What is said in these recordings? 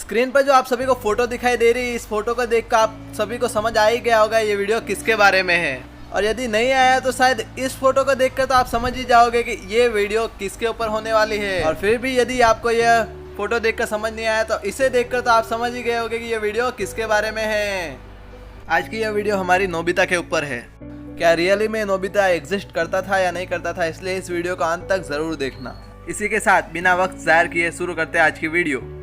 Screen पर जो आप सभी को फोटो दिखाई दे रही है, इस फोटो को देख कर आप सभी को समझ आ ही गया होगा ये वीडियो किसके बारे में है। और यदि नहीं आया तो शायद इस फोटो को देखकर तो आप समझ ही जाओगे कि ये वीडियो किसके ऊपर होने वाली है। और फिर भी यदि आपको यह फोटो देखकर समझ नहीं आया तो इसे देखकर तो आप समझ ही गए होगे कि ये वीडियो किसके बारे में है। आज की यह वीडियो हमारी नोबिता के ऊपर है। क्या रियली में नोबिता एग्जिस्ट करता था या नहीं करता था, इसलिए इस वीडियो को अंत तक जरूर देखना। इसी के साथ बिना वक्त जाहिर किए शुरू करते हैं आज की वीडियो।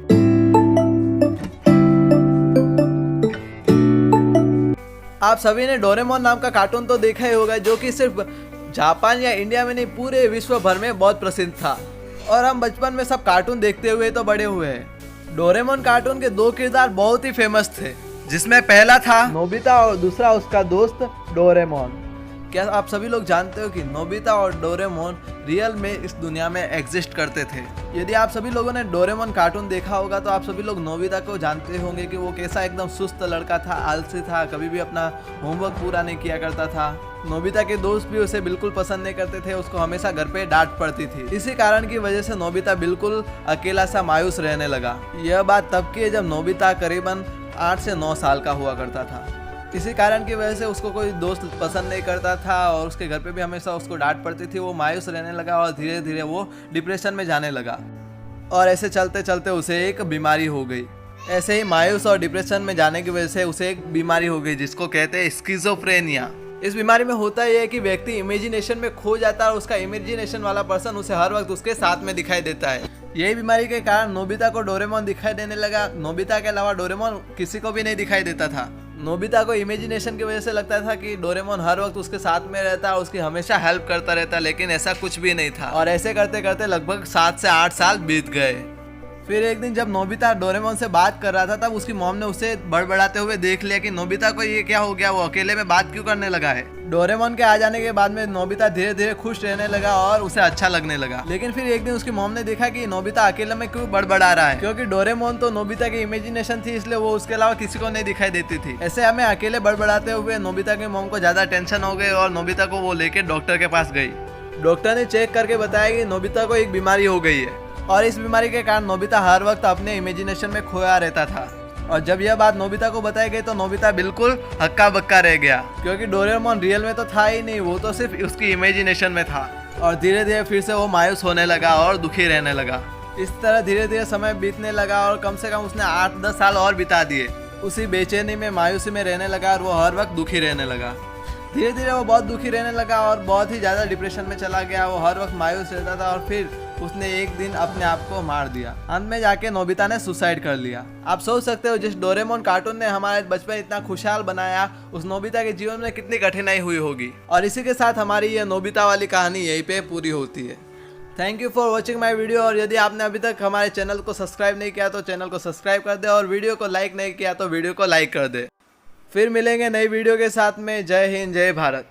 आप सभी ने डोरेमोन नाम का कार्टून तो देखा ही होगा, जो कि सिर्फ जापान या इंडिया में नहीं पूरे विश्व भर में बहुत प्रसिद्ध था। और हम बचपन में सब कार्टून देखते हुए तो बड़े हुए हैं। डोरेमोन कार्टून के दो किरदार बहुत ही फेमस थे, जिसमें पहला था नोबिता और दूसरा उसका दोस्त डोरेमोन। क्या आप सभी लोग जानते हो कि नोबिता और डोरेमोन रियल में इस दुनिया में एग्जिस्ट करते थे। यदि आप सभी लोगों ने डोरेमोन कार्टून देखा होगा तो आप सभी लोग नोबिता को जानते होंगे कि वो कैसा एकदम सुस्त लड़का था, आलसी था, कभी भी अपना होमवर्क पूरा नहीं किया करता था। नोबिता के दोस्त भी उसे बिल्कुल पसंद नहीं करते थे, उसको हमेशा घर पे डांट पड़ती थी। इसी कारण की वजह से नोबिता बिल्कुल अकेला सा मायूस रहने लगा। यह बात तब की है जब नोबिता करीबन 8 से 9 साल का हुआ करता था। इसी कारण की वजह से उसको कोई दोस्त पसंद नहीं करता था और उसके घर पे भी हमेशा उसको डांट पड़ती थी। वो मायूस रहने लगा और धीरे धीरे वो डिप्रेशन में जाने लगा। और ऐसे चलते चलते उसे एक बीमारी हो गई। ऐसे ही मायूस और डिप्रेशन में जाने की वजह से उसे एक बीमारी हो गई जिसको कहते हैं स्किज़ोफ्रेनिया। इस बीमारी में होता यह है कि व्यक्ति इमेजिनेशन में खो जाता है और उसका इमेजिनेशन वाला पर्सन उसे हर वक्त उसके साथ में दिखाई देता है। यही बीमारी के कारण नोबिता को डोरेमोन दिखाई देने लगा। नोबिता के अलावा डोरेमोन किसी को भी नहीं दिखाई देता था। नोबिता को इमेजिनेशन की वजह से लगता था कि डोरेमोन हर वक्त उसके साथ में रहता है, उसकी हमेशा हेल्प करता रहता, लेकिन ऐसा कुछ भी नहीं था। और ऐसे करते करते लगभग 7 से 8 साल बीत गए। फिर एक दिन जब नोबिता डोरेमोन से बात कर रहा था तब उसकी मॉम ने उसे बड़बड़ाते हुए देख लिया कि नोबिता को ये क्या हो गया, वो अकेले में बात क्यों करने लगा है। डोरेमोन के आ जाने के बाद में नोबिता धीरे धीरे खुश रहने लगा और उसे अच्छा लगने लगा। लेकिन फिर एक दिन उसकी मॉम ने देखा कि नोबिता अकेले में क्यों बड़बड़ा रहा है, क्योंकि डोरेमोन तो नोबिता की इमेजिनेशन थी, इसलिए वो उसके अलावा किसी को नहीं दिखाई देती थी। ऐसे हमें अकेले बड़बड़ाते हुए नोबिता की मॉम को ज्यादा टेंशन हो गई और नोबिता को वो लेके डॉक्टर के पास गई। डॉक्टर ने चेक करके बताया कि नोबिता को एक बीमारी हो गई है और इस बीमारी के कारण नोबिता हर वक्त अपने इमेजिनेशन में खोया रहता था। और जब यह बात नोबिता को बताई गई तो नोबिता बिल्कुल हक्का बक्का रह गया, क्योंकि डोरेमोन रियल में तो था ही नहीं, वो तो सिर्फ उसकी इमेजिनेशन में था। और धीरे धीरे फिर से वो मायूस होने लगा और दुखी रहने लगा। इस तरह धीरे धीरे समय बीतने लगा और कम से कम उसने 8-10 साल और बिता दिए। उसी बेचैनी में, मायूसी में रहने लगा और वो हर वक्त दुखी रहने लगा। धीरे धीरे वो बहुत दुखी रहने लगा और बहुत ही ज़्यादा डिप्रेशन में चला गया। वो हर वक्त मायूस रहता था और फिर उसने एक दिन अपने आप को मार दिया। अंत में जाके नोबिता ने सुसाइड कर लिया। आप सोच सकते हो जिस डोरेमोन कार्टून ने हमारे बचपन इतना खुशहाल बनाया, उस नोबिता के जीवन में कितनी कठिनाई हुई होगी। और इसी के साथ हमारी ये नोबिता वाली कहानी यहीं पे पूरी होती है। Thank you for watching my video. और यदि आपने अभी तक हमारे चैनल को सब्सक्राइब नहीं किया तो चैनल को सब्सक्राइब कर दे, और वीडियो को लाइक नहीं किया तो वीडियो को लाइक कर दे। फिर मिलेंगे नई वीडियो के साथ में। जय हिंद, जय भारत।